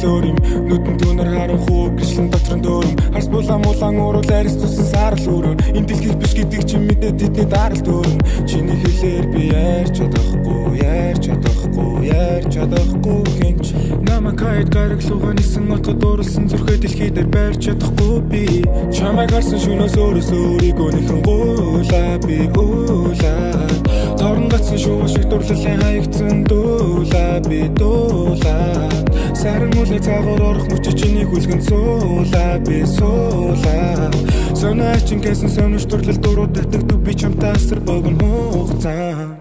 өөр юм нүдэн түүнэр харанхуу гэрчлэн дотор нь дөөрөм харс булан мулан уурал арис тусан сарал өрөө энэ дэлхийх биш гэдэг чи мэдээ тэдний дарал дөөрөм чиний хэлээр би ярьж чадахгүй хинч намайг хайд гараглуугаа нисэн отго дурлсан зүрхээ дэлхий дээр барьж чадахгүй би чамайг харсан шөнөөс өөрөөс өөрийгөө нэхэн гуйлаа би торон гацсан шуу шиг дурлалын хаягдсан дуулаа би саран үлээ цагаар орох мөчө чиний хүлгэн суулаа би сонаа чин гэсэн сонирч дурлал дуруу татдаг би чамтай асар богн хугацаа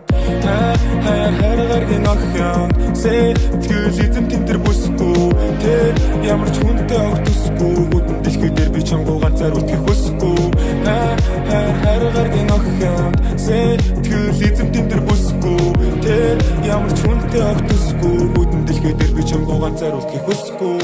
хайргаргийн охин сэтгэл эзэм тэмдэр бүсгүй тэр ямар ч хүнтэй огтсгүй бүдэн дэлхий дээр би чамгүй ганцаар үлдэх хүсэхгүй хайргаргийн охин сэтгэл эзэм тэмдэр бүсгүй тэр ямар ч хүнтэй огтсгүй бүдэн дэлхий дээр би чамгүй ганцаар үлдэх хүсэхгүй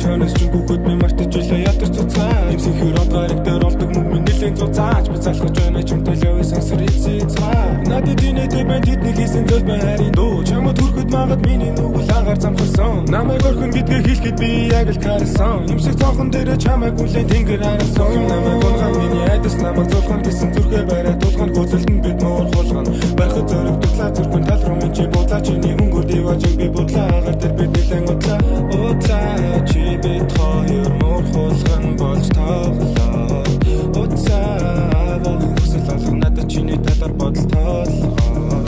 чанаас ч бүгд минь мартаж үлээ ятар цуцаа эмсэх хөрөд гараг дээр олдог мөг минь нэлээд цуцаач би залхаж байна чамтай лавь сансар эцэцгаа надад динэдэ банд хитний хийсэн зөв байрын дуу чамд хүрхэд магад миний нүгэл агаар замхарсан намайг орхон гэдгээ хэлэхэд би яг л карсан эмсэх цонхон дээр чамайг үлэн тэнгэр харсан намайг урган миний айдас намайг зулган гэсэн зүрхээ барай тулган хөзөлдөн бид муур хулган бархад зориг тутлаа зүрхэн тал руу минь чи будлаа чиний өнгөр диваж би будлаа агаар дээр бид нэлэн утлаа чи бид хоёр муур хулган болж тоглоо уцаа хүсэл алга надад чиний талаар бодол тоолгоо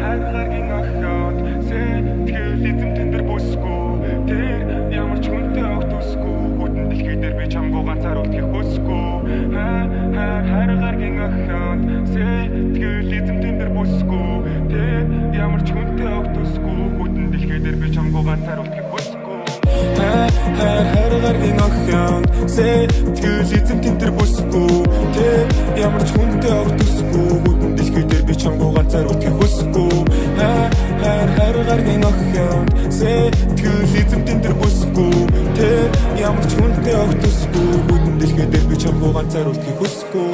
хайргаргийн охин сэтгэл эзэм тэмдэр бүсгүй тэр ямар ч хүнтэй огтсгүй бүдэн дэлхий дээр би чамгүй ганцаар үлдэх хүсэхгүй хайргаргийн охин сэтгэл эзэм тэмдэр бүсгүй тэр ямар ч хүнтэй огтсгүй бүдэн дэлхий дээр би чамгүй ганцаар үлдэх хүсэхгүй хайргаргийн охин сэтгэл эзэм тэмдэр бүсгүй тэр ямар ч хүнтэй огтсгүй бүдэн дэлхий дээр би чамгүй ганцаар үлдэх хүсэхгүй хайргаргийн охин сэтгэл эзэм тэмдэр бүсгүй тэр ямар ч хүнтэй огтсгүй бүдэн дэлхий дээр би чамгүй ганцаар үлдэх хүсэхгүй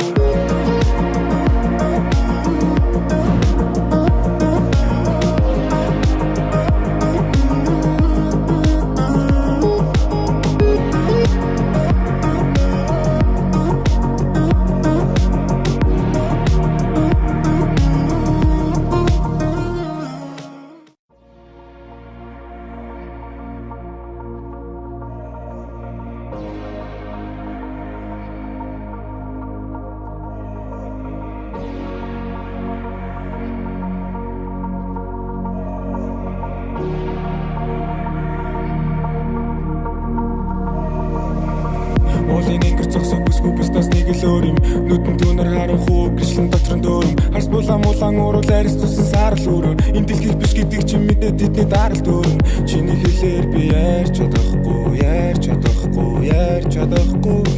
Уулын ингэр зогсох бүсгүй бистас нэг л өөр юм нүдэн түүнэр харанхуу гэрчлэн дотор нь дөөрөм харс булан мулан уурал арис тусан сарал өрөө энэ дэлхийх биш гэдэг чи мэдээ тэдний дарал дөөрөм чиний хэлээр би ярьж чадахгүй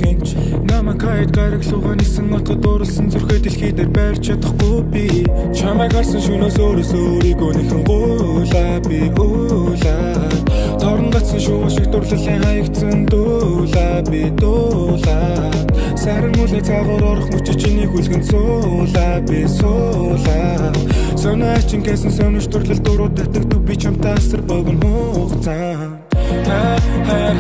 хинч намайг хайд гараглуугаа нисэн отго дурлсан зүрхээ дэлхий дээр барьж чадахгүй би чамайг харсан шөнөөс өөрөөс өөрийгөө нэхэн гуйлаа би торон гацсан шуу шиг дурлалын хаягдсан дуулаа би саран үлээ цагаар орох мөчө чиний хүлгэн суулаа би сонаа чин гэсэн сонирч дурлал дуруу татдаг би чамтай асар богн хугацаа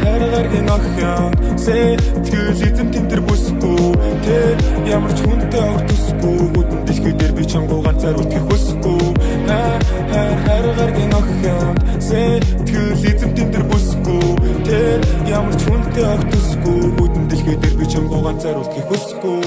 хайргаргийн охин сэтгэл эзэм тэмдэр бүсгүй тэр ямар ч хүнтэй огтсгүй бүдэн дэлхий дээр би чамгүй ганцаар үлдэх хүсэхгүй хайргаргийн охин сэтгэл эзэм тэмдэр бүсгүй тэр ямар ч хүнтэй огтсгүй бүдэн дэлхий дээр би чамгүй ганцаар үлдэх хүсэхгүй